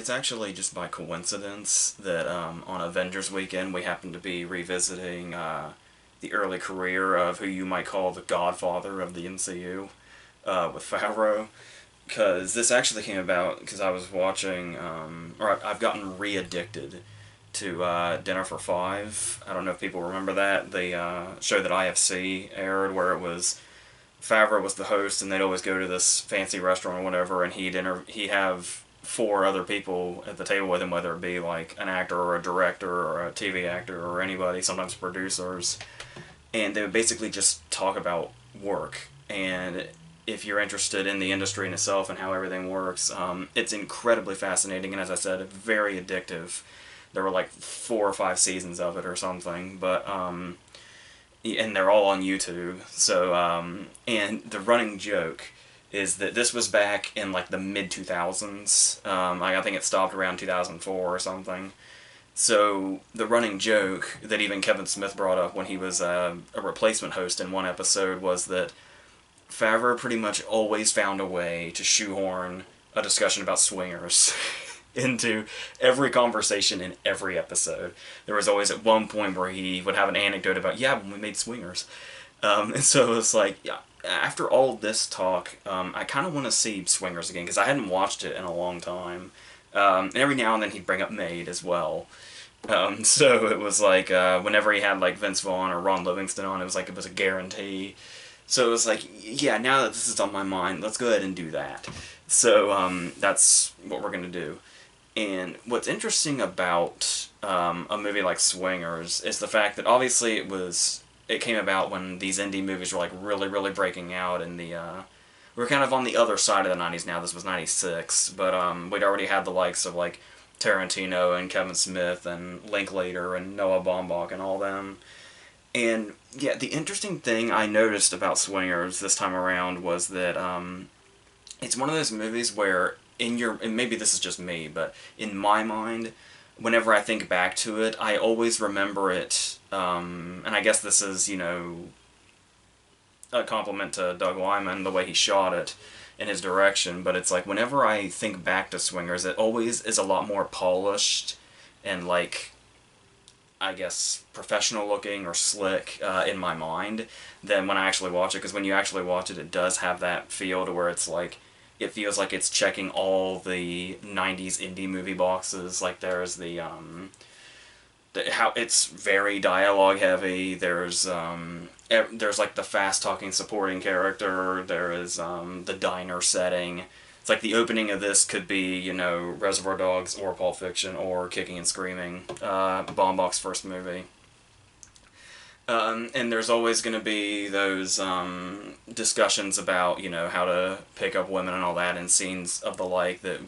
It's actually just by coincidence that on Avengers weekend we happen to be revisiting the early career of who you might call the godfather of the MCU with Favreau. Because this actually came about because I was watching, I've gotten re-addicted to Dinner for Five. I don't know if people remember that. The show that IFC aired where it was Favreau was the host, and they'd always go to this fancy restaurant or whatever, and he'd have four other people at the table with him, whether it be like an actor or a director or a TV actor or anybody, sometimes producers, and they would basically just talk about work. And if you're interested in the industry in itself and how everything works, it's incredibly fascinating, and as I said, very addictive. There were like 4 or 5 seasons of it or something, but and they're all on YouTube. So, and the running joke is that this was back in like the mid 2000s. I think it stopped around 2004 or something. So the running joke that even Kevin Smith brought up when he was a replacement host in one episode was that Favreau pretty much always found a way to shoehorn a discussion about swingers into every conversation in every episode. There was always at one point where he would have an anecdote about, yeah, when we made Swingers. And so it was like, yeah, after all this talk, I kind of want to see Swingers again, because I hadn't watched it in a long time. And every now and then he'd bring up Maid as well. So it was like, whenever he had like Vince Vaughn or Ron Livingston on, it was like it was a guarantee. So it was like, yeah, now that this is on my mind, let's go ahead and do that. So that's what we're going to do. And what's interesting about a movie like Swingers is the fact that obviously it came about when these indie movies were like really, really breaking out, and we're kind of on the other side of the 90s now. This was 96, but we'd already had the likes of like Tarantino and Kevin Smith and Linklater and Noah Baumbach and all them. And yeah, the interesting thing I noticed about Swingers this time around was that it's one of those movies where and maybe this is just me, but in my mind, whenever I think back to it, I always remember it, and I guess this is, a compliment to Doug Liman, the way he shot it in his direction, but it's like, whenever I think back to Swingers, it always is a lot more polished and, like, I guess, professional looking or slick in my mind than when I actually watch it, because when you actually watch it, it does have that feel to where it's like, it feels like it's checking all the 90s indie movie boxes. Like there's how it's very dialogue heavy. There's like the fast talking supporting character. There is the diner setting. It's like the opening of this could be, Reservoir Dogs or Pulp Fiction or Kicking and Screaming, Baumbach's first movie. And there's always going to be those discussions about, how to pick up women and all that, and scenes of the like that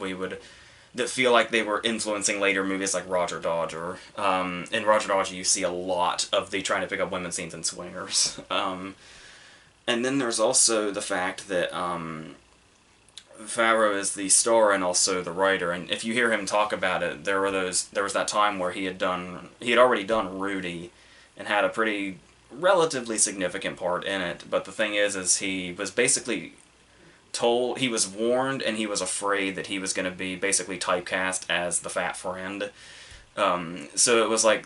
feel like they were influencing later movies like Roger Dodger. In Roger Dodger, you see a lot of the trying to pick up women scenes in Swingers. And then there's also the fact that Favreau is the star and also the writer, and if you hear him talk about it, there was that time where he had already done Rudy, and had a pretty relatively significant part in it. But the thing is he was basically he was warned, and he was afraid that he was going to be basically typecast as the fat friend. So it was like,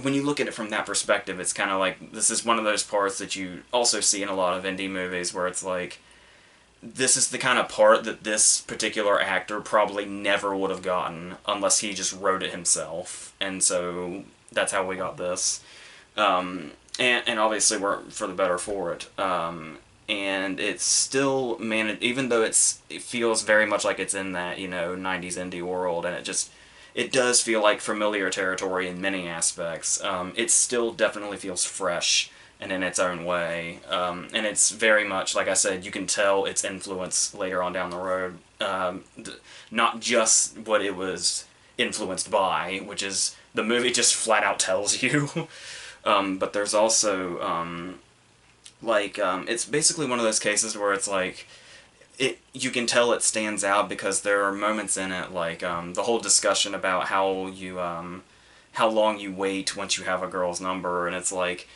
when you look at it from that perspective, it's kind of like, this is one of those parts that you also see in a lot of indie movies where it's like, this is the kind of part that this particular actor probably never would have gotten unless he just wrote it himself. And so that's how we got this. And obviously we're for the better for it. And it's still managed, even though it feels very much like it's in that, 90s indie world, and it does feel like familiar territory in many aspects. It still definitely feels fresh and in its own way. And it's very much, like I said, you can tell its influence later on down the road. Not just what it was influenced by, which is the movie just flat out tells you. But there's also, it's basically one of those cases where it's like, you can tell it stands out because there are moments in it, like, the whole discussion about how long you wait once you have a girl's number, and it's like,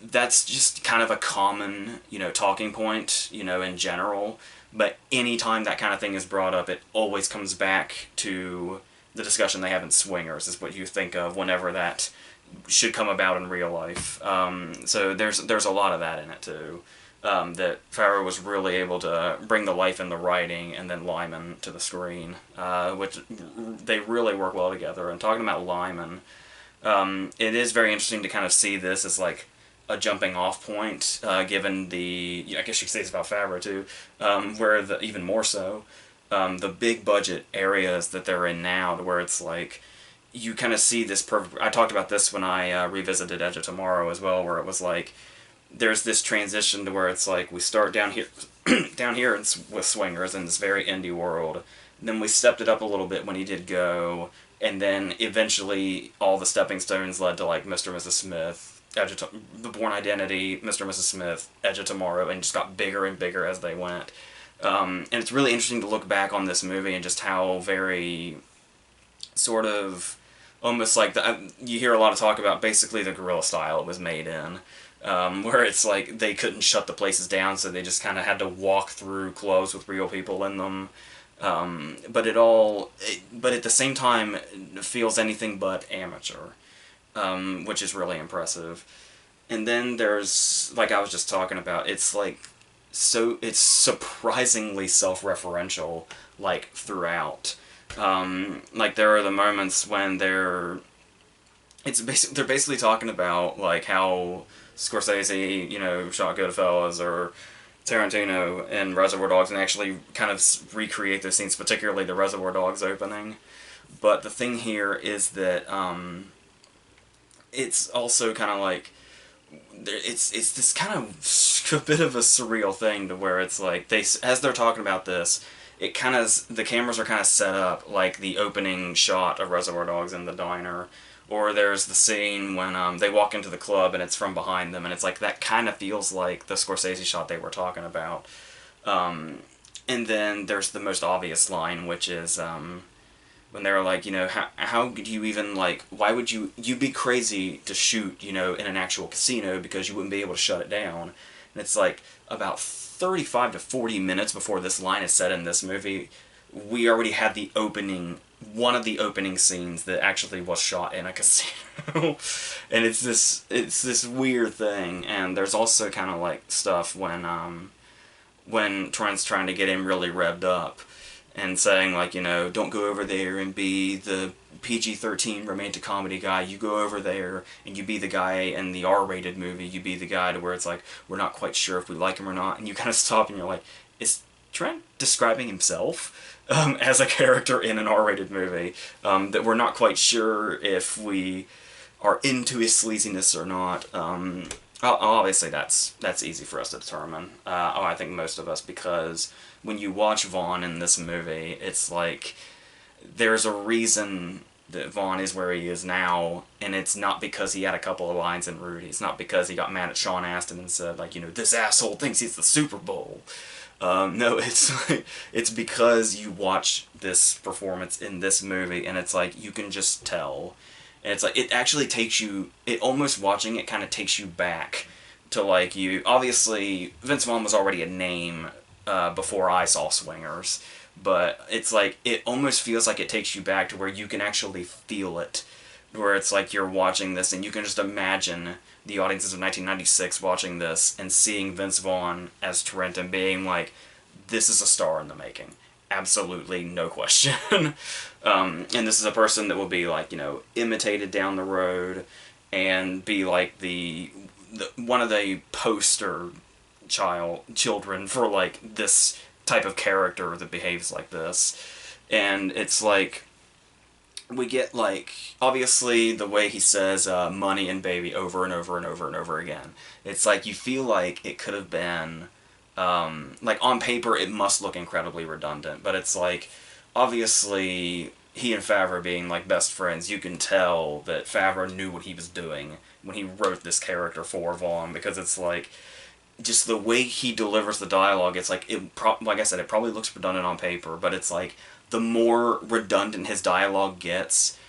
that's just kind of a common, talking point, in general. But anytime that kind of thing is brought up, it always comes back to the discussion they have in Swingers, is what you think of whenever that should come about in real life. So there's a lot of that in it too. That Favreau was really able to bring the life in the writing and then Lyman to the screen, which they really work well together. And talking about Lyman, it is very interesting to kind of see this as like a jumping off point, given the, I guess you could say it's about Favreau too, where even more so, the big budget areas that they're in now, to where it's like, you kind of see this perfect. I talked about this when I revisited Edge of Tomorrow as well, where it was like, there's this transition to where it's like we start down here, with Swingers in this very indie world. And then we stepped it up a little bit when he did Go, and then eventually all the stepping stones led to like Mr. and Mrs. Smith, The Bourne Identity, Mr. and Mrs. Smith, Edge of Tomorrow, and just got bigger and bigger as they went. And it's really interesting to look back on this movie and just how very sort of almost like you hear a lot of talk about basically the guerrilla style it was made in. Where it's like they couldn't shut the places down, so they just kind of had to walk through clubs with real people in them. But at the same time, it feels anything but amateur, which is really impressive. And then there's, like I was just talking about, it's like, it's surprisingly self-referential, like, throughout. Like, there are the moments when they're basically talking about, like, how Scorsese, shot Goodfellas, or Tarantino in Reservoir Dogs, and actually kind of recreate those scenes, particularly the Reservoir Dogs opening. But the thing here is that it's also kind of like, it's this kind of a bit of a surreal thing, to where it's like, as they're talking about this, the cameras are kind of set up like the opening shot of Reservoir Dogs in the diner. Or there's the scene when they walk into the club and it's from behind them, and it's like, that kind of feels like the Scorsese shot they were talking about. And then there's the most obvious line, which is when they're like, how could you even, like, why would you'd be crazy to shoot, in an actual casino, because you wouldn't be able to shut it down. And it's like, about 35 to 40 minutes before this line is said in this movie, we already had one of the opening scenes that actually was shot in a casino. And it's this weird thing. And there's also kind of like stuff when Trent's trying to get him really revved up and saying, like, don't go over there and be the PG-13 romantic comedy guy. You go over there and you be the guy in the R-rated movie. You be the guy to where it's like, we're not quite sure if we like him or not. And you kind of stop and you're like, is Trent describing himself as a character in an R-rated movie? That we're not quite sure if we are into his sleaziness or not. Obviously, that's easy for us to determine. I think most of us, because when you watch Vaughn in this movie, it's like, there's a reason that Vaughn is where he is now, and it's not because he had a couple of lines in Rudy. It's not because he got mad at Sean Astin and said, like, this asshole thinks he's the Super Bowl. No, it's because you watch this performance in this movie, and it's like, you can just tell. And it's like, it actually takes you, almost watching it kind of takes you back to, like, obviously, Vince Vaughn was already a name before I saw Swingers, but it's like, it almost feels like it takes you back to where you can actually feel it, where it's like you're watching this and you can just imagine the audiences of 1996 watching this and seeing Vince Vaughn as Trent and being like, this is a star in the making. Absolutely, no question. And this is a person that will be, like, imitated down the road and be like the one of the poster children for, like, this type of character that behaves like this. And it's like, we get, like, obviously the way he says money and baby over and over and over and over again. It's like, you feel like it could have been, like, on paper it must look incredibly redundant, but it's like, obviously he and Favreau being, like, best friends, you can tell that Favreau knew what he was doing when he wrote this character for Vaughn, because it's like, just the way he delivers the dialogue, it's like, like I said, it probably looks redundant on paper, but it's like, the more redundant his dialogue gets,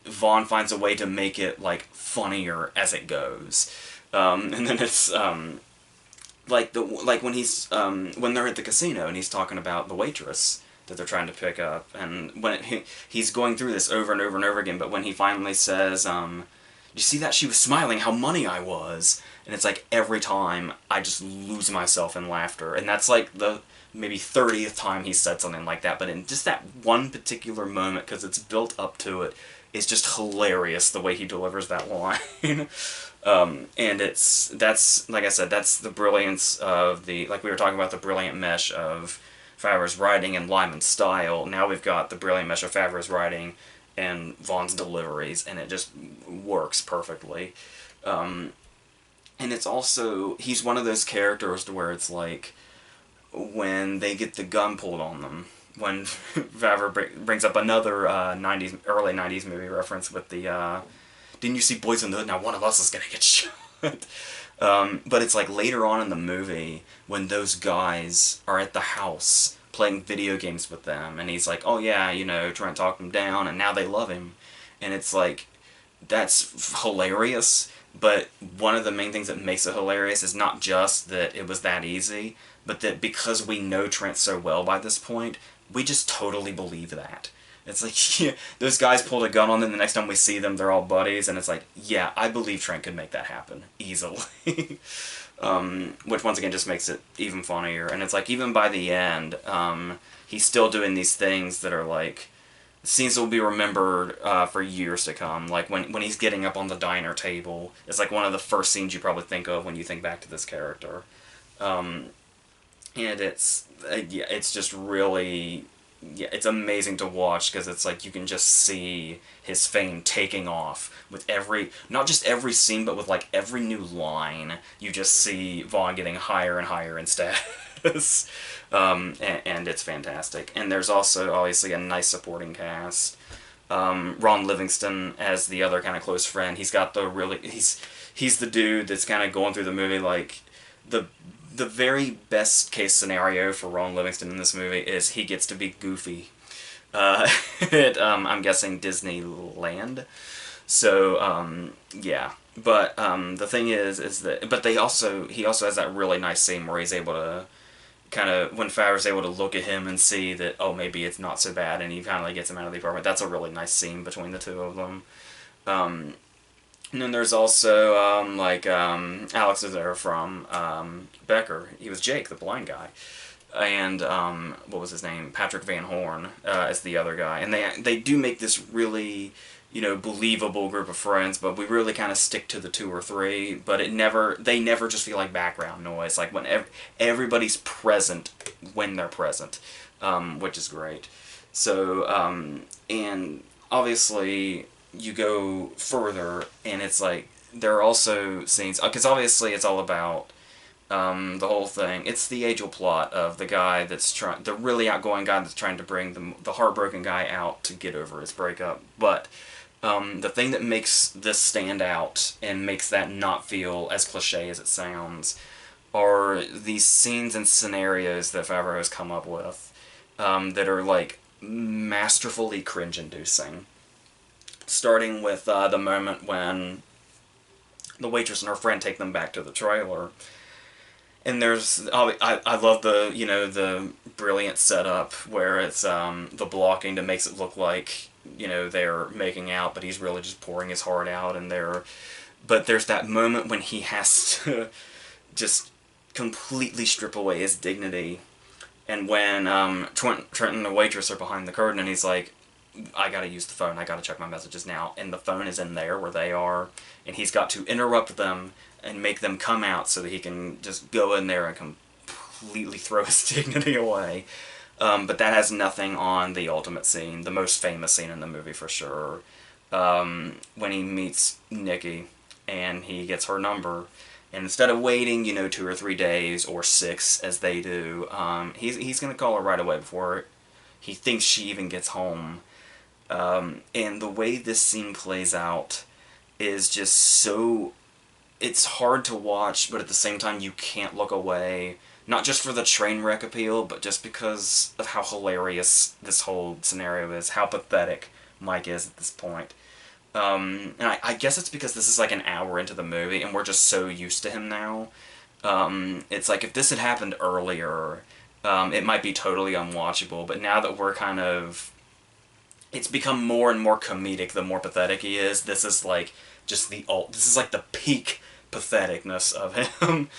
Vaughn finds a way to make it, like, funnier as it goes. And then it's like when he's when they're at the casino and he's talking about the waitress that they're trying to pick up, and when he's going through this over and over and over again, but when he finally says, "You see that? She was smiling. How money I was." And it's like every time I just lose myself in laughter, and that's like the maybe 30th time he said something like that, but in just that one particular moment, because it's built up to it, it's just hilarious the way he delivers that line. And that's like I said, that's the brilliance of the, like we were talking about, the brilliant mesh of Favreau's writing and Lyman's style. Now we've got the brilliant mesh of Favreau's writing and Vaughn's deliveries, and it just works perfectly. And it's also, he's one of those characters to where it's like, when they get the gun pulled on them, when Favreau brings up another 90s, early 90s movie reference with the, didn't you see Boys in the Hood? Now one of us is going to get shot. But it's like later on in the movie, when those guys are at the house playing video games with them, and he's like, oh yeah, you know, trying to talk them down, and now they love him. And it's like, that's hilarious, but one of the main things that makes it hilarious is not just that it was that easy, but that because we know Trent so well by this point, we just totally believe that. It's like, yeah, those guys pulled a gun on them, the next time we see them, they're all buddies, and it's like, yeah, I believe Trent could make that happen, easily. Which, once again, just makes it even funnier. And it's like, even by the end, he's still doing these things that are like, scenes that will be remembered for years to come. Like, when he's getting up on the diner table, it's like one of the first scenes you probably think of when you think back to this character. And yeah, it's just really, yeah, it's amazing to watch, because it's like you can just see his fame taking off with every, not just every scene, but with like every new line, you just see Vaughn getting higher and higher in status. And it's fantastic. And there's also obviously a nice supporting cast. Ron Livingston as the other kind of close friend. He's got the really, he's the dude that's kind of going through the movie, like, the very best case scenario for Ron Livingston in this movie is he gets to be Goofy at, I'm guessing, Disneyland. So, yeah. But the thing is that, but he also has that really nice scene where he's able to kind of, when Favreau's able to look at him and see that, oh, maybe it's not so bad, and he finally gets him out of the apartment. That's a really nice scene between the two of them. And then there's also, Alex Azar from Becker. He was Jake, the blind guy. And, what was his name? Patrick Van Horn as the other guy. And they do make this really, you know, believable group of friends, but we really kind of stick to the two or three. But they never just feel like background noise. Like, when everybody's present when they're present, which is great. So, and obviously, you go further, and it's like, there are also scenes, because obviously it's all about the whole thing. It's the age-old plot of the guy that's trying, the really outgoing guy that's trying to bring the heartbroken guy out to get over his breakup. But the thing that makes this stand out and makes that not feel as cliche as it sounds are these scenes and scenarios that Favreau has come up with that are like masterfully cringe-inducing. Starting with the moment when the waitress and her friend take them back to the trailer. And there's, I love the, you know, the brilliant setup where it's the blocking that makes it look like, you know, they're making out, but he's really just pouring his heart out, and but there's that moment when he has to just completely strip away his dignity. And when Trent and the waitress are behind the curtain, and he's like, I gotta use the phone, I gotta check my messages now, and the phone is in there where they are, and he's got to interrupt them and make them come out so that he can just go in there and completely throw his dignity away. But that has nothing on the ultimate scene, the most famous scene in the movie for sure, when he meets Nikki and he gets her number, and instead of waiting, you know, 2 or 3 days or 6 as they do, he's gonna call her right away before he thinks she even gets home. And the way this scene plays out is just so, it's hard to watch, but at the same time you can't look away. Not just for the train wreck appeal, but just because of how hilarious this whole scenario is, how pathetic Mike is at this point. And I guess it's because this is like an hour into the movie, and we're just so used to him now. It's like if this had happened earlier, it might be totally unwatchable. But now that we're kind of, it's become more and more comedic the more pathetic he is. This is like just this is like the peak patheticness of him.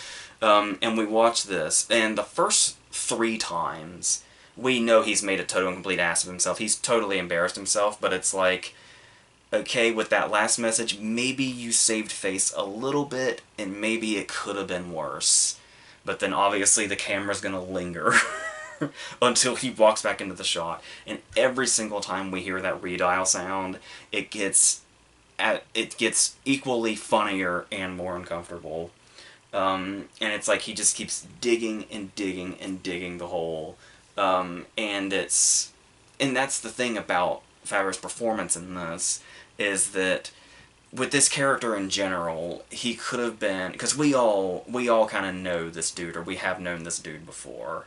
And we watch this, and the first 3 times, we know he's made a total and complete ass of himself. He's totally embarrassed himself, but it's like, okay, with that last message, maybe you saved face a little bit, and maybe it could have been worse. But then obviously the camera's gonna linger until he walks back into the shot. And every single time we hear that redial sound, it gets equally funnier and more uncomfortable. And it's like he just keeps digging and digging and digging the hole. And that's the thing about Favreau's performance in this, is that with this character in general, he could have been, because we all kind of know this dude, or we have known this dude before,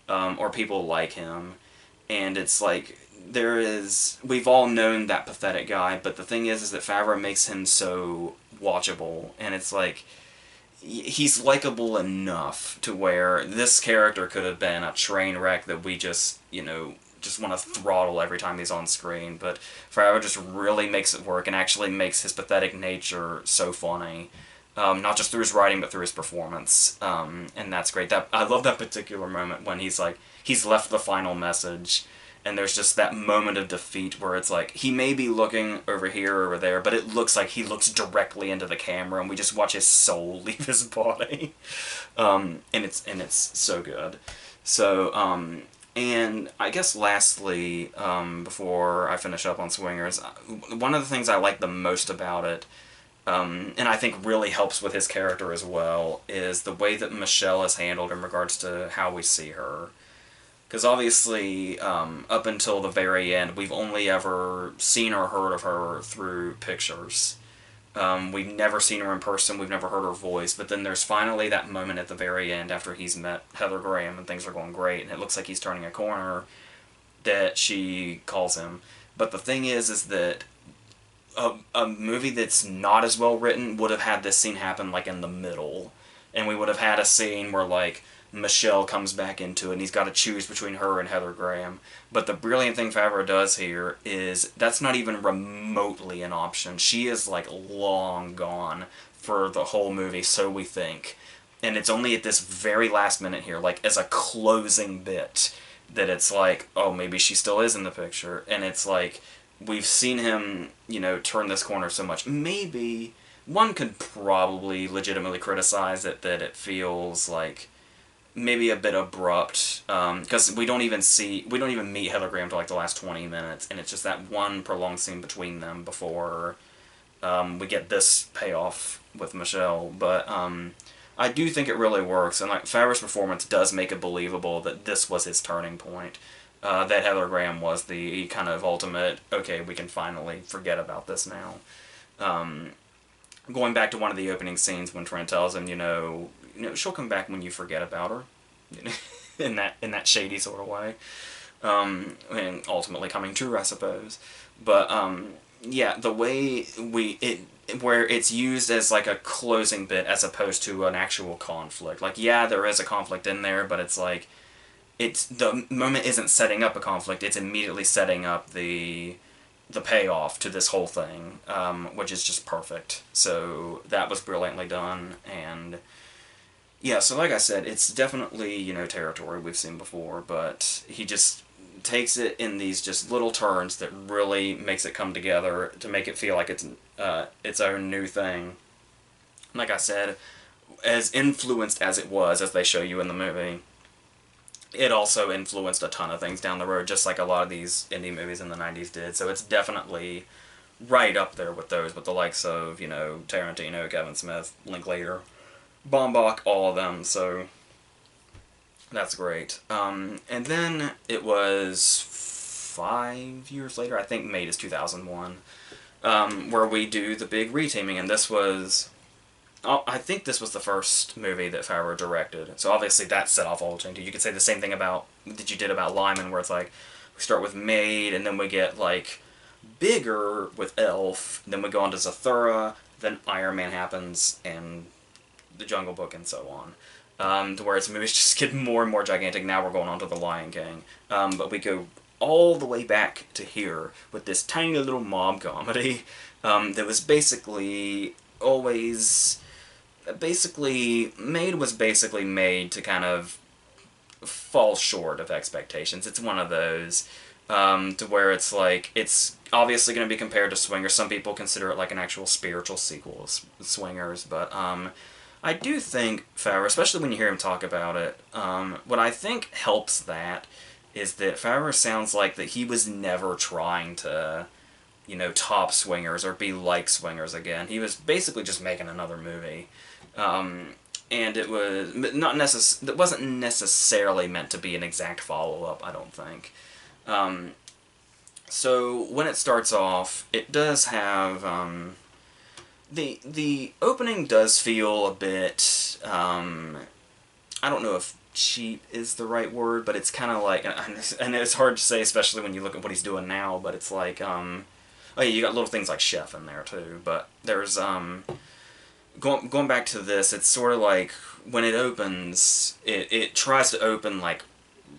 or people like him, and it's like we've all known that pathetic guy, but the thing is that Favreau makes him so watchable, and it's like he's likable enough to where this character could have been a train wreck that we just want to throttle every time he's on screen, but Favreau just really makes it work and actually makes his pathetic nature so funny, not just through his writing but through his performance, and that's great. I love that particular moment when he's left the final message, and there's just that moment of defeat where it's like he may be looking over here or over there, but it looks like he looks directly into the camera, and we just watch his soul leave his body, and it's so good. So and I guess lastly, before I finish up on Swingers, one of the things I like the most about it, and I think really helps with his character as well, is the way that Michelle is handled in regards to how we see her. Because obviously, up until the very end, we've only ever seen or heard of her through pictures. We've never seen her in person, we've never heard her voice, but then there's finally that moment at the very end after he's met Heather Graham and things are going great, and it looks like he's turning a corner, that she calls him. But the thing is that a movie that's not as well written would have had this scene happen like in the middle, and we would have had a scene where like Michelle comes back into it and he's got to choose between her and Heather Graham. But the brilliant thing Favreau does here is that's not even remotely an option. She is like long gone for the whole movie, so we think, and it's only at this very last minute here, like as a closing bit, that it's like, oh, maybe she still is in the picture. And it's like, we've seen him, turn this corner so much. Maybe one could probably legitimately criticize it, that it feels like maybe a bit abrupt, because we don't even meet Heather Graham till like the last 20 minutes, and it's just that one prolonged scene between them before we get this payoff with Michelle. But I do think it really works, and like Favreau's performance does make it believable that this was his turning point. That Heather Graham was the kind of ultimate, okay, we can finally forget about this now. Going back to one of the opening scenes when Trent tells him, she'll come back when you forget about her, in that shady sort of way, and ultimately coming true, I suppose. But yeah, the way where it's used as like a closing bit as opposed to an actual conflict. Like, yeah, there is a conflict in there, but it's like the moment isn't setting up a conflict; it's immediately setting up the payoff to this whole thing, which is just perfect. So that was brilliantly done, and yeah, so like I said, it's definitely, territory we've seen before, but he just takes it in these just little turns that really makes it come together to make it feel like it's its own new thing. Like I said, as influenced as it was, as they show you in the movie, it also influenced a ton of things down the road, just like a lot of these indie movies in the 90s did. So it's definitely right up there with those, with the likes of, Tarantino, Kevin Smith, Linklater, Baumbach, all of them, so that's great. And then it was 5 years later, I think May is 2001, where we do the big reteaming, and this was... I think this was the first movie that Favreau directed, so obviously that set off all the changes. You could say the same thing that you did about Lyman, where it's like, we start with Maid, and then we get, like, bigger with Elf, then we go on to Zathura, then Iron Man happens, and the Jungle Book, and so on. To where its movies just get more and more gigantic. Now we're going on to The Lion King. But we go all the way back to here with this tiny little mob comedy that was basically always basically made to kind of fall short of expectations. It's one of those to where it's like, it's obviously going to be compared to Swingers. Some people consider it like an actual spiritual sequel of Swingers, but I do think Favreau, especially when you hear him talk about it, what I think helps that is that Favreau sounds like that he was never trying to, you know, top Swingers or be like Swingers again. He was basically just making another movie. And it was it wasn't necessarily meant to be an exact follow-up, I don't think. So when it starts off, it does have the opening does feel a bit I don't know if cheap is the right word, but it's kind of like, and it's hard to say, especially when you look at what he's doing now. But it's like oh yeah, you got little things like Chef in there too. But there's going back to this, it's sort of like when it opens, it tries to open like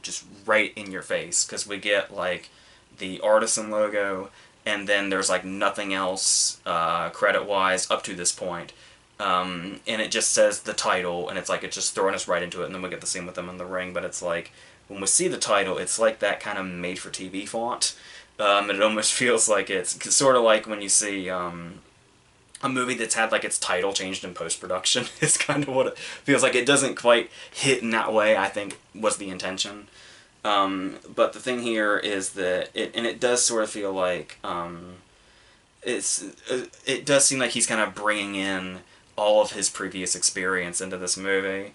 just right in your face, because we get like the Artisan logo, and then there's like nothing else credit wise up to this point, and it just says the title, and it's like it's just throwing us right into it, and then we get the scene with them in the ring. But it's like when we see the title, it's like that kind of made for TV font, and it almost feels like it's sort of like when you see a movie that's had like its title changed in post-production. It's kind of what it feels like. It doesn't quite hit in that way, I think was the intention. But the thing here is that it does sort of feel like it does seem like he's kind of bringing in all of his previous experience into this movie,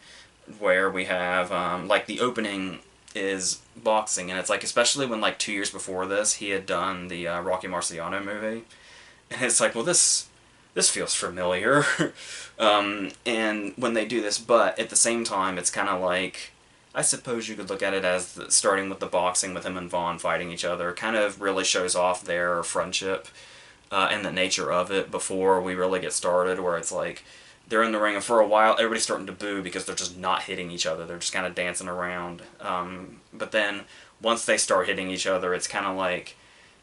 where we have like the opening is boxing, and it's like, especially when like 2 years before this he had done the Rocky Marciano movie, and it's like, well, this feels familiar. And when they do this, but at the same time, it's kind of like, I suppose you could look at it as starting with the boxing with him and Vaughn fighting each other, kind of really shows off their friendship and the nature of it before we really get started, where it's like they're in the ring, and for a while everybody's starting to boo because they're just not hitting each other. They're just kind of dancing around. But then once they start hitting each other, it's kind of like,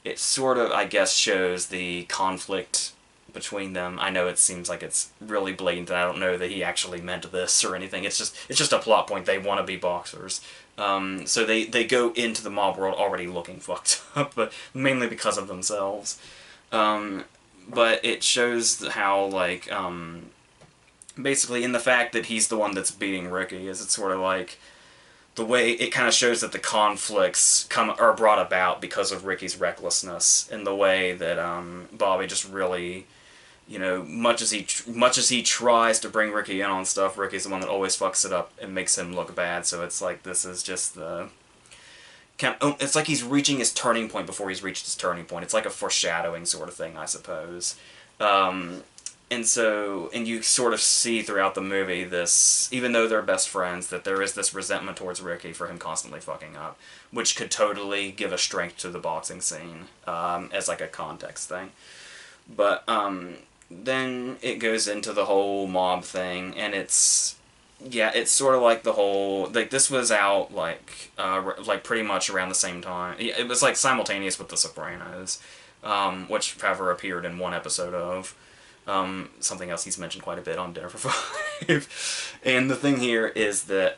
it sort of, I guess, shows the conflict between them. I know it seems like it's really blatant, and I don't know that he actually meant this or anything. It's just a plot point. They want to be boxers. So they go into the mob world already looking fucked up, but mainly because of themselves. But it shows how, like, basically in the fact that he's the one that's beating Ricky, is it's sort of like the way it kind of shows that the conflicts are brought about because of Ricky's recklessness, in the way that Bobby just really, you know, much as he tries to bring Ricky in on stuff, Ricky's the one that always fucks it up and makes him look bad. So it's like, this is just the it's like he's reaching his turning point before he's reached his turning point. It's like a foreshadowing sort of thing, I suppose. And you sort of see throughout the movie this, even though they're best friends, that there is this resentment towards Ricky for him constantly fucking up, which could totally give a strength to the boxing scene as like a context thing. But then it goes into the whole mob thing, and it's sort of like the whole, like, this was out like pretty much around the same time. It was like simultaneous with The Sopranos, which Favreau appeared in one episode of. Something else he's mentioned quite a bit on Dinner for Five. And the thing here is that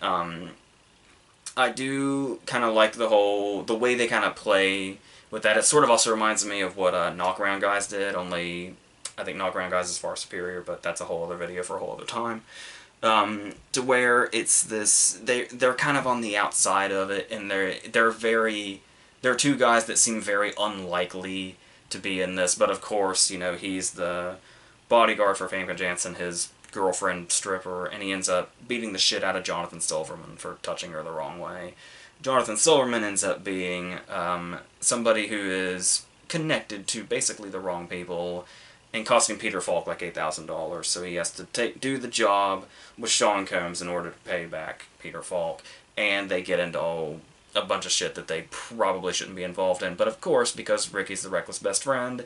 I do kind of like the way they kind of play with that. It sort of also reminds me of what Knockaround Guys did, only I think Knockaround Guys is far superior, but that's a whole other video for a whole other time. To where it's this, they're kind of on the outside of it, and they're two guys that seem very unlikely to be in this, but of course, you know, he's the bodyguard for Famke Janssen, his girlfriend stripper, and he ends up beating the shit out of Jonathan Silverman for touching her the wrong way. Jonathan Silverman ends up being somebody who is connected to basically the wrong people, and costing Peter Falk like $8,000, so he has to do the job with Sean Combs in order to pay back Peter Falk, and they get into a bunch of shit that they probably shouldn't be involved in. But of course, because Ricky's the reckless best friend,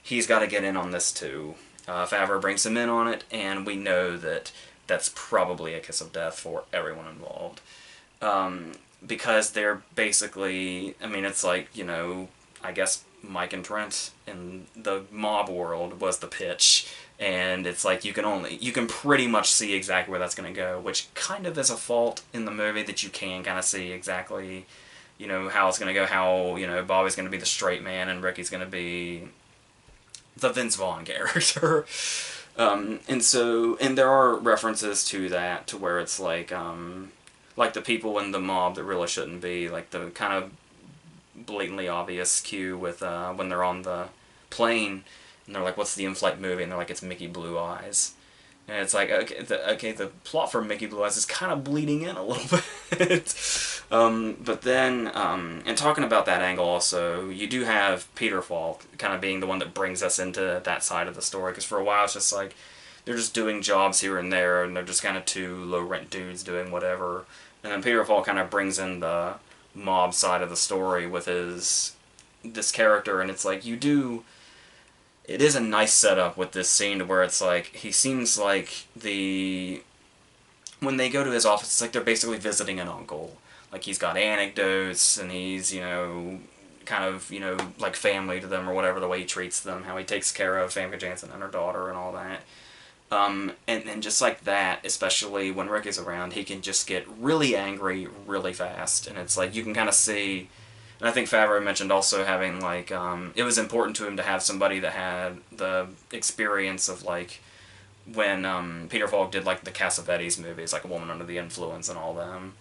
he's got to get in on this too. Favreau brings him in on it, and we know that that's probably a kiss of death for everyone involved. Because they're basically, I mean, it's like, you know, I guess Mike and Trent in the mob world was the pitch, and it's like you can pretty much see exactly where that's going to go, which kind of is a fault in the movie, that you can kind of see exactly, you know, how it's going to go, how, you know, Bobby's going to be the straight man and Ricky's going to be the Vince Vaughn character. And there are references to that, to where it's like the people in the mob that really shouldn't be, like the kind of blatantly obvious cue with when they're on the plane, and they're like, what's the in-flight movie? And they're like, it's Mickey Blue Eyes. And it's like, okay, the plot for Mickey Blue Eyes is kind of bleeding in a little bit. But then, and talking about that angle also, you do have Peter Falk kind of being the one that brings us into that side of the story, because for a while it's just like, they're just doing jobs here and there, and they're just kind of two low-rent dudes doing whatever. And then Peter Falk kind of brings in the mob side of the story with this character, and it's like, it is a nice setup with this scene to where it's like, he seems like when they go to his office, it's like they're basically visiting an uncle. Like, he's got anecdotes, and he's, you know, kind of, you know, like family to them or whatever, the way he treats them, how he takes care of Famke Janssen and her daughter and all that. And just like that, especially when Ricky's around, he can just get really angry really fast. And it's like, you can kind of see, and I think Favreau mentioned also having, like, it was important to him to have somebody that had the experience of, like, when Peter Falk did, like, the Cassavetes movies, like A Woman Under the Influence and all them,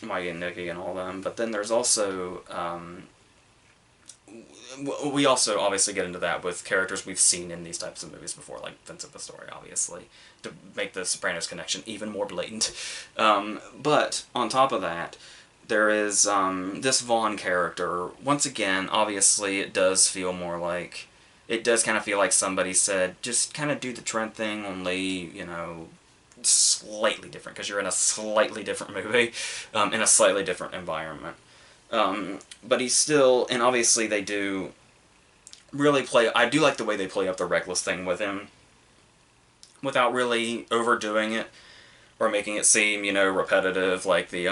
Mike and Nicky and all them. But then there's also, we also obviously get into that with characters we've seen in these types of movies before, like Vincent Pastore, obviously, to make the Sopranos connection even more blatant. But on top of that, there is this Vaughn character. Once again, obviously, it does feel more like, it does kind of feel like somebody said, just kind of do the Trent thing, only, you know, slightly different, because you're in a slightly different movie, in a slightly different environment. But he's still, and obviously they do really play, I do like the way they play up the reckless thing with him, without really overdoing it, or making it seem, you know, repetitive, like the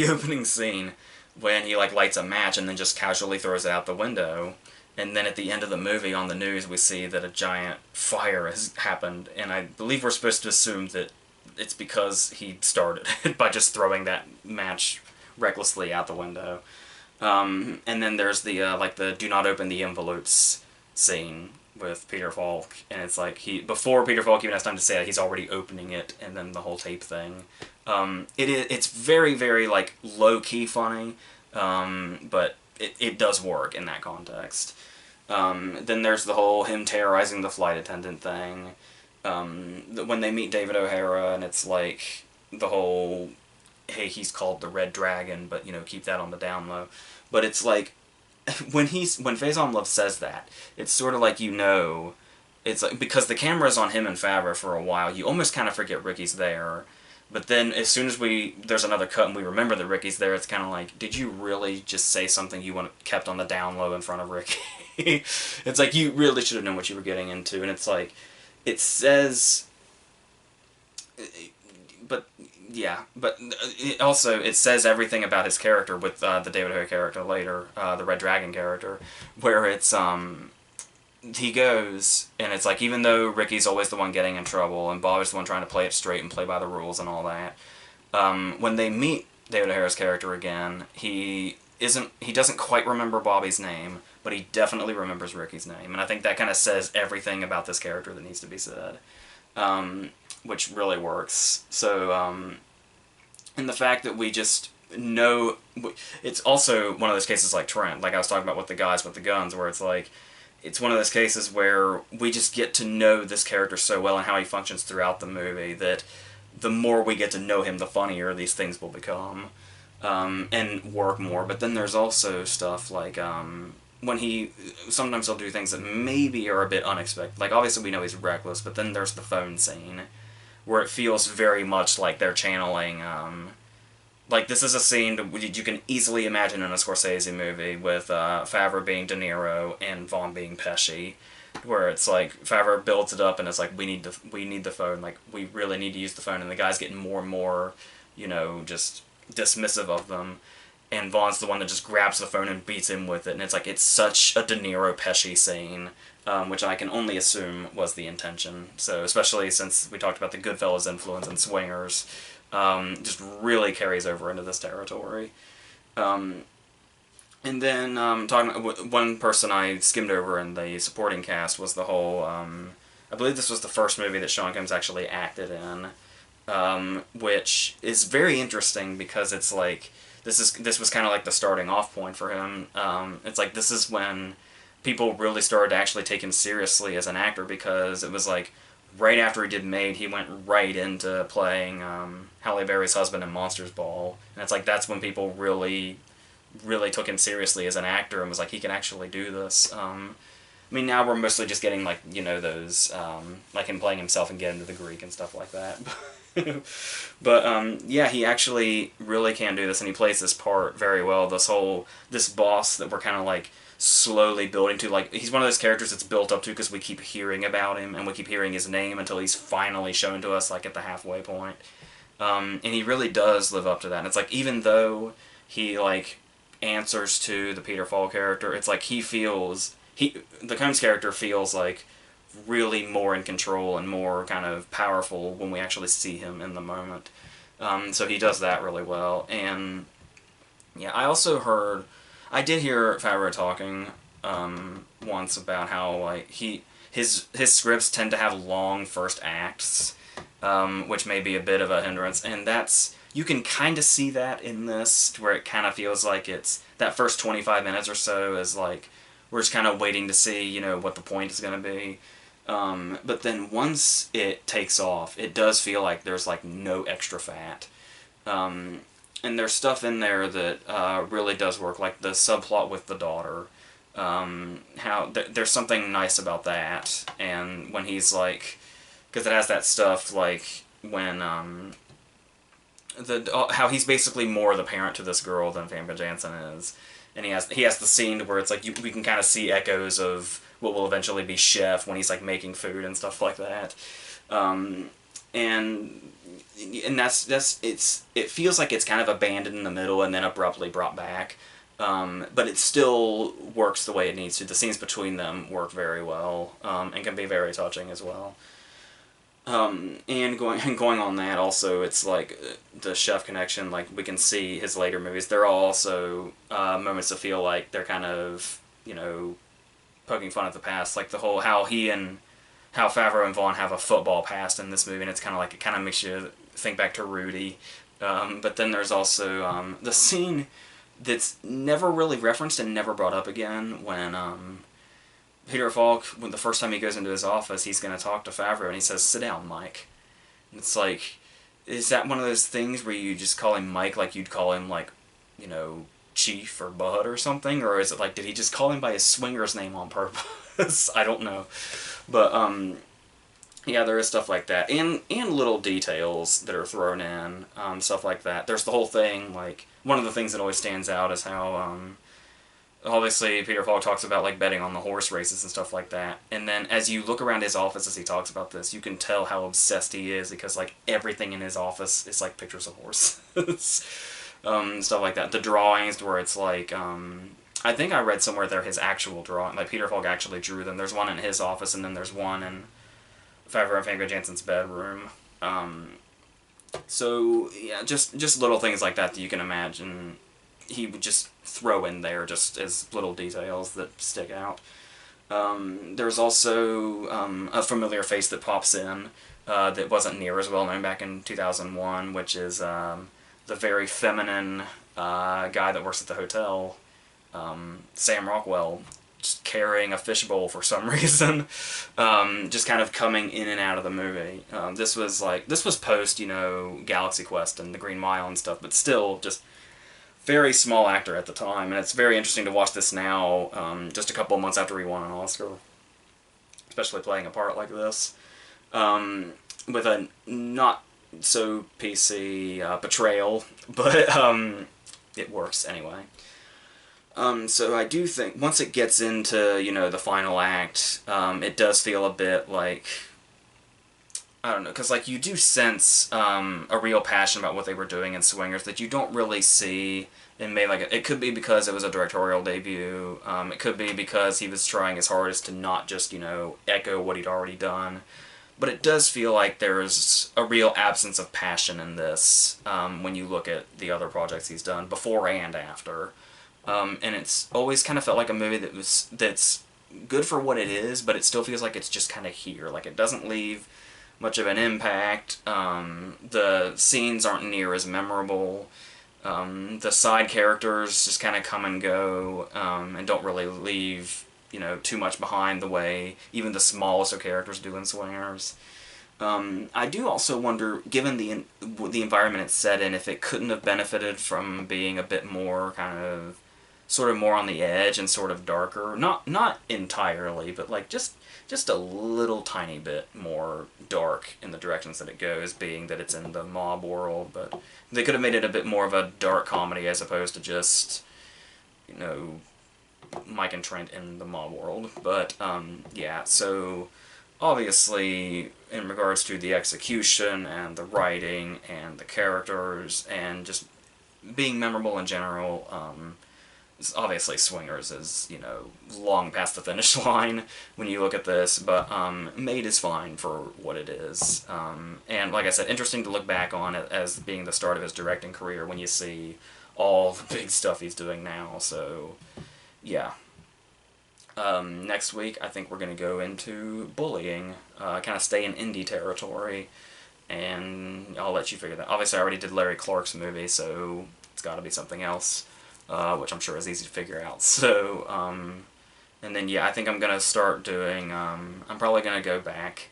opening scene, when he, like, lights a match and then just casually throws it out the window, and then at the end of the movie on the news we see that a giant fire has happened, and I believe we're supposed to assume that it's because he started it by just throwing that match recklessly out the window. And then there's the, like, the do not open the envelopes scene with Peter Falk, and it's like, before Peter Falk even has time to say it, he's already opening it, and then the whole tape thing. It's very, very, like, low-key funny, but it does work in that context. Then there's the whole him terrorizing the flight attendant thing. When they meet David O'Hara, and it's like the whole, hey, he's called the Red Dragon, but, you know, keep that on the down low. But it's like, when Faison Love says that, it's sort of like, you know, it's like, because the camera's on him and Favreau for a while, you almost kind of forget Ricky's there. But then as soon as there's another cut and we remember that Ricky's there, it's kind of like, did you really just say something you kept on the down low in front of Ricky? It's like, you really should have known what you were getting into. And it's like, it says, but yeah, but it says everything about his character with the David O'Hara character later, the Red Dragon character, where it's, he goes, and it's like, even though Ricky's always the one getting in trouble, and Bobby's the one trying to play it straight and play by the rules and all that, when they meet David O'Hara's character again, he doesn't quite remember Bobby's name, but he definitely remembers Ricky's name, and I think that kind of says everything about this character that needs to be said, which really works. So, and the fact that we just know, it's also one of those cases like Trent, like I was talking about with the guys with the guns, where it's like, it's one of those cases where we just get to know this character so well and how he functions throughout the movie that the more we get to know him, the funnier these things will become, and work more. But then there's also stuff like, when sometimes he'll do things that maybe are a bit unexpected. Like, obviously we know he's reckless, but then there's the phone scene, where it feels very much like they're channeling, like, this is a scene you can easily imagine in a Scorsese movie with Favreau being De Niro and Vaughn being Pesci, where it's like Favreau builds it up and it's like we need the phone, like we really need to use the phone, and the guy's getting more and more, just dismissive of them, and Vaughn's the one that just grabs the phone and beats him with it, and it's like it's such a De Niro Pesci scene, which I can only assume was the intention. So especially since we talked about the Goodfellas influence and Swingers, just really carries over into this territory. And then talking about one person I skimmed over in the supporting cast was the whole. I believe this was the first movie that Sean Combs actually acted in, which is very interesting because it's like this was kind of like the starting off point for him. It's like this is when people really started to actually take him seriously as an actor, because it was like right after he did Maid, he went right into playing Halle Berry's husband in Monsters Ball, and it's like that's when people really took him seriously as an actor and was like, he can actually do this. I mean, now we're mostly just getting, like, those, like him playing himself and Get Into the Greek and stuff like that. But, yeah, he actually really can do this, and he plays this part very well. This boss that we're kind of, like, slowly building to, like, he's one of those characters that's built up to because we keep hearing about him, and we keep hearing his name until he's finally shown to us, like, at the halfway point. And he really does live up to that. And it's like, even though he, like, answers to the Peter Falk character, it's like the Combs character feels like really more in control and more kind of powerful when we actually see him in the moment. So he does that really well. And yeah, I did hear Favreau talking once about how like his scripts tend to have long first acts, which may be a bit of a hindrance, and you can kind of see that in this, where it kind of feels like it's that first 25 minutes or so is like we're just kind of waiting to see, what the point is going to be. But then once it takes off, it does feel like there's like no extra fat. And there's stuff in there that really does work, like the subplot with the daughter. There's something nice about that, and when he's like, because it has that stuff like when how he's basically more the parent to this girl than Famke Janssen is, and he has the scene where it's like we can kind of see echoes of what will eventually be Chef when he's like making food and stuff like that, and it feels like it's kind of abandoned in the middle and then abruptly brought back, but it still works the way it needs to. The scenes between them work very well, and can be very touching as well. And going on that also, it's like the Chef connection, like we can see his later movies, they're all also moments to feel like they're kind of, poking fun at the past, like the whole how Favreau and Vaughn have a football past in this movie, and it's kind of like, it kind of makes you think back to Rudy. But then there's also the scene that's never really referenced and never brought up again when Peter Falk, when the first time he goes into his office, he's going to talk to Favreau, and he says, "Sit down, Mike." And it's like, is that one of those things where you just call him Mike like you'd call him, like, Chief or Bud or something? Or is it like, did he just call him by his swinger's name on purpose? I don't know. But, yeah, there is stuff like that. And little details that are thrown in, stuff like that. There's the whole thing, like, one of the things that always stands out is how, obviously, Peter Falk talks about, like, betting on the horse races and stuff like that. And then as you look around his office as he talks about this, you can tell how obsessed he is, because, like, everything in his office is, like, pictures of horses. Stuff like that. The drawings where it's, like, I think I read somewhere they're his actual drawing. Like, Peter Falk actually drew them. There's one in his office, and then there's one in Favreau and Famke Janssen's bedroom. So, yeah, just little things like that you can imagine he would just throw in there just as little details that stick out. There's also a familiar face that pops in that wasn't near as well known back in 2001, which is the very feminine guy that works at the hotel, Sam Rockwell, just carrying a fishbowl for some reason, just kind of coming in and out of the movie. This was post, Galaxy Quest and The Green Mile and stuff, but still just very small actor at the time, and it's very interesting to watch this now, just a couple of months after he won an Oscar, especially playing a part like this, with a not so PC betrayal, but it works anyway. So I do think once it gets into, the final act, it does feel a bit like, I don't know, because like you do sense a real passion about what they were doing in Swingers that you don't really see in May. Like it could be because it was a directorial debut. It could be because he was trying his hardest to not just echo what he'd already done. But it does feel like there's a real absence of passion in this when you look at the other projects he's done before and after. And it's always kind of felt like a movie that's good for what it is, but it still feels like it's just kind of here. Like it doesn't leave much of an impact. The scenes aren't near as memorable. The side characters just kind of come and go and don't really leave too much behind the way even the smallest of characters do in Swingers. I do also wonder, given the environment it's set in, if it couldn't have benefited from being a bit more sort of more on the edge and sort of darker. Not entirely, but like just a little tiny bit more dark in the directions that it goes, being that it's in the mob world. But they could have made it a bit more of a dark comedy as opposed to just Mike and Trent in the mob world. But yeah, so obviously in regards to the execution and the writing and the characters and just being memorable in general, obviously Swingers is, long past the finish line when you look at this, but Made is fine for what it is. And like I said, interesting to look back on it as being the start of his directing career when you see all the big stuff he's doing now, so yeah. Next week, I think we're going to go into Bullying, kind of stay in indie territory, and I'll let you figure that. Obviously, I already did Larry Clark's movie, so it's got to be something else, which I'm sure is easy to figure out. So, and then yeah, I think I'm going to start doing, I'm probably going to go back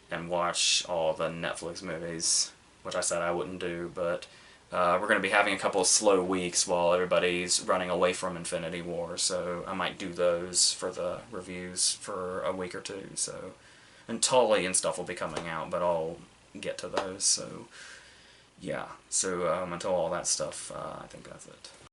and watch all the Netflix movies, which I said I wouldn't do, but we're going to be having a couple of slow weeks while everybody's running away from Infinity War, so I might do those for the reviews for a week or two. So, and Tully and stuff will be coming out, but I'll get to those. So, yeah. So until all that stuff, I think that's it.